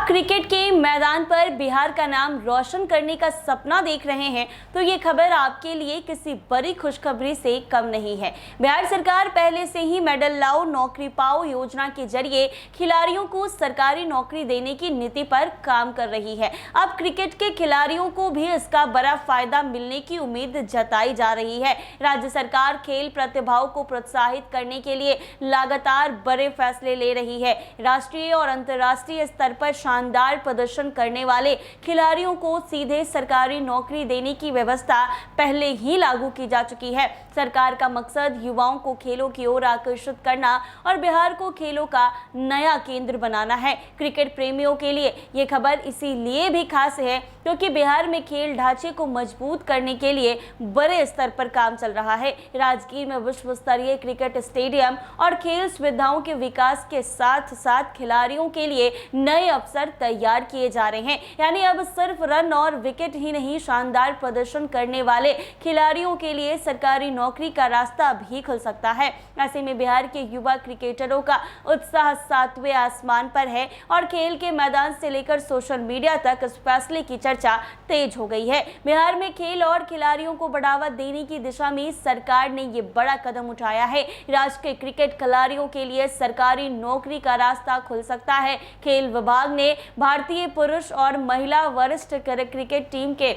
आप क्रिकेट के मैदान पर बिहार का नाम रोशन करने का सपना देख रहे हैं तो ये खबर आपके लिए किसी बड़ी खुशखबरी से कम नहीं है। बिहार सरकार पहले से ही मेडल लाओ नौकरी पाओ योजना के जरिए खिलाड़ियों को सरकारी नौकरी देने की नीति पर काम कर रही है। अब क्रिकेट के खिलाड़ियों को भी इसका बड़ा फायदा मिलने की उम्मीद जताई जा रही है। राज्य सरकार खेल प्रतिभाओं को प्रोत्साहित करने के लिए लगातार बड़े फैसले ले रही है। राष्ट्रीय और अंतर्राष्ट्रीय स्तर पर शानदार प्रदर्शन करने वाले खिलाड़ियों को सीधे सरकारी नौकरी देने की व्यवस्था पहले ही लागू की जा चुकी है। सरकार का मकसद युवाओं को खेलों की ओर आकर्षित करना और बिहार को खेलों का नया केंद्र बनाना है। क्रिकेट प्रेमियों के लिए ये खबर इसीलिए भी खास है क्योंकि बिहार में खेल ढांचे को मजबूत करने के लिए बड़े स्तर पर काम चल रहा है। राजगीर में विश्व स्तरीय क्रिकेट स्टेडियम और खेल सुविधाओं के विकास के साथ साथ खिलाड़ियों के लिए नए अवसर तैयार किए जा रहे हैं। यानी अब सिर्फ रन और विकेट ही नहीं, शानदार प्रदर्शन करने वाले खिलाड़ियों के लिए सरकारी नौकरी का रास्ता भी खुल सकता है। ऐसे में बिहार के युवा क्रिकेटरों का उत्साह सातवें आसमान पर है और खेल के मैदान से लेकर सोशल मीडिया तक इस फैसले की चर्चा तेज हो गई है। बिहार में खेल और खिलाड़ियों को बढ़ावा देने की दिशा में सरकार ने ये बड़ा कदम उठाया है। राज्य के क्रिकेट खिलाड़ियों के लिए सरकारी नौकरी का रास्ता खुल सकता है। खेल विभाग ने भारतीय पुरुष और महिला वरिष्ठ क्रिकेट टीम के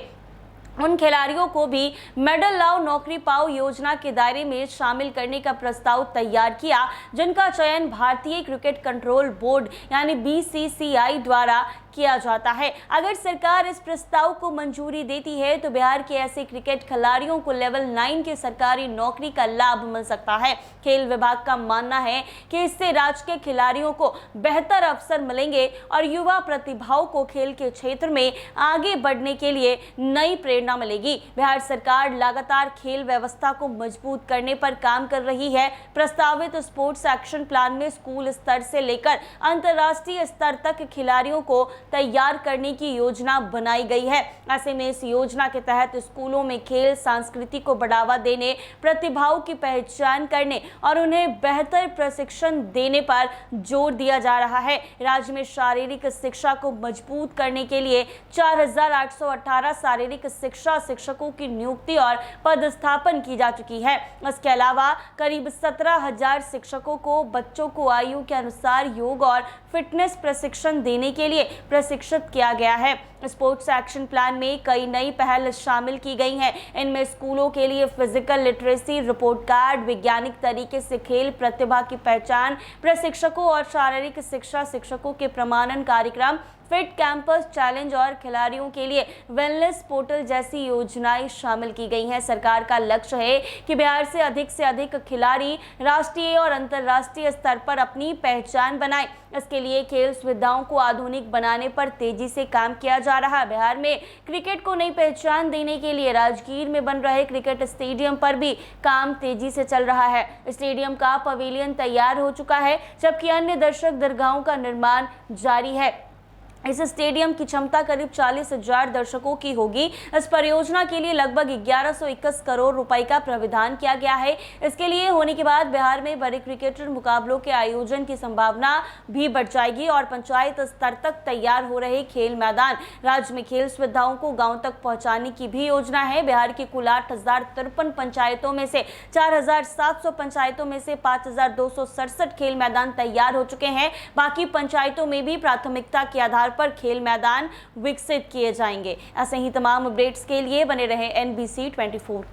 उन खिलाड़ियों को भी मेडल लाओ नौकरी पाओ योजना के दायरे में शामिल करने का प्रस्ताव तैयार किया, जिनका चयन भारतीय क्रिकेट कंट्रोल बोर्ड यानी बीसीसीआई द्वारा किया जाता है। अगर सरकार इस प्रस्ताव को मंजूरी देती है तो बिहार के ऐसे क्रिकेट खिलाड़ियों को लेवल 9 की सरकारी नौकरी का लाभ मिल सकता है। खेल विभाग का मानना है कि इससे राज्य के खिलाड़ियों को बेहतर अवसर मिलेंगे और युवा प्रतिभाओं को खेल के क्षेत्र में आगे बढ़ने के लिए नई प्रेरणा मिलेगी। बिहार सरकार लगातार खेल व्यवस्था को मजबूत करने पर काम कर रही है। प्रस्तावित स्पोर्ट्स एक्शन प्लान में स्कूल स्तर से लेकर अंतर्राष्ट्रीय स्तर तक खिलाड़ियों को तैयार करने की योजना बनाई गई है। ऐसे में इस योजना के तहत स्कूलों में खेल संस्कृति को बढ़ावा देने, प्रतिभाओं की पहचान करने और उन्हें बेहतर प्रशिक्षण देने पर जोर दिया जा रहा है। राज्य में शारीरिक शिक्षा को मजबूत करने के लिए 4818 शारीरिक शिक्षा शिक्षकों की नियुक्ति और पदस्थापन की जा चुकी है। इसके अलावा करीब 17,000 शिक्षकों को बच्चों को आयु के अनुसार योग और फिटनेस प्रशिक्षण देने के लिए प्रशिक्षित किया गया है। स्पोर्ट्स एक्शन प्लान में कई नई पहल शामिल की गई हैं। इनमें स्कूलों के लिए फिजिकल लिटरेसी रिपोर्ट कार्ड, वैज्ञानिक तरीके से खेल प्रतिभा की पहचान, प्रशिक्षकों और शारीरिक शिक्षा शिक्षकों के प्रमाणन कार्यक्रम, फिट कैंपस चैलेंज और खिलाड़ियों के लिए वेलनेस पोर्टल जैसी योजनाएं शामिल की गई हैं। सरकार का लक्ष्य है कि बिहार से अधिक खिलाड़ी राष्ट्रीय और अंतर्राष्ट्रीय स्तर पर अपनी पहचान बनाएं। इसके लिए खेल सुविधाओं को आधुनिक बनाने पर तेजी से काम किया जा रहा है। बिहार में क्रिकेट को नई पहचान देने के लिए राजगीर में बन रहे क्रिकेट स्टेडियम पर भी काम तेजी से चल रहा है। स्टेडियम का पवेलियन तैयार हो चुका है जबकि अन्य दर्शक दरगाहों का निर्माण जारी है। इस स्टेडियम की क्षमता करीब 40,000 दर्शकों की होगी। इस परियोजना के लिए लगभग 1121 करोड़ रुपए का प्रावधान किया गया है। इसके लिए होने के बाद बिहार में बड़े क्रिकेटर मुकाबलों के आयोजन की संभावना भी बढ़ जाएगी और पंचायत स्तर तक तैयार हो रहे खेल मैदान, राज्य में खेल सुविधाओं को गांव तक पहुंचाने की भी योजना है। बिहार की कुल 8,053 पंचायतों में से 4,700 पंचायतों में से 5,267 खेल मैदान तैयार हो चुके हैं। बाकी पंचायतों में भी प्राथमिकता के आधार पर खेल मैदान विकसित किए जाएंगे। ऐसे ही तमाम अपडेट्स के लिए बने रहे NBC 24 के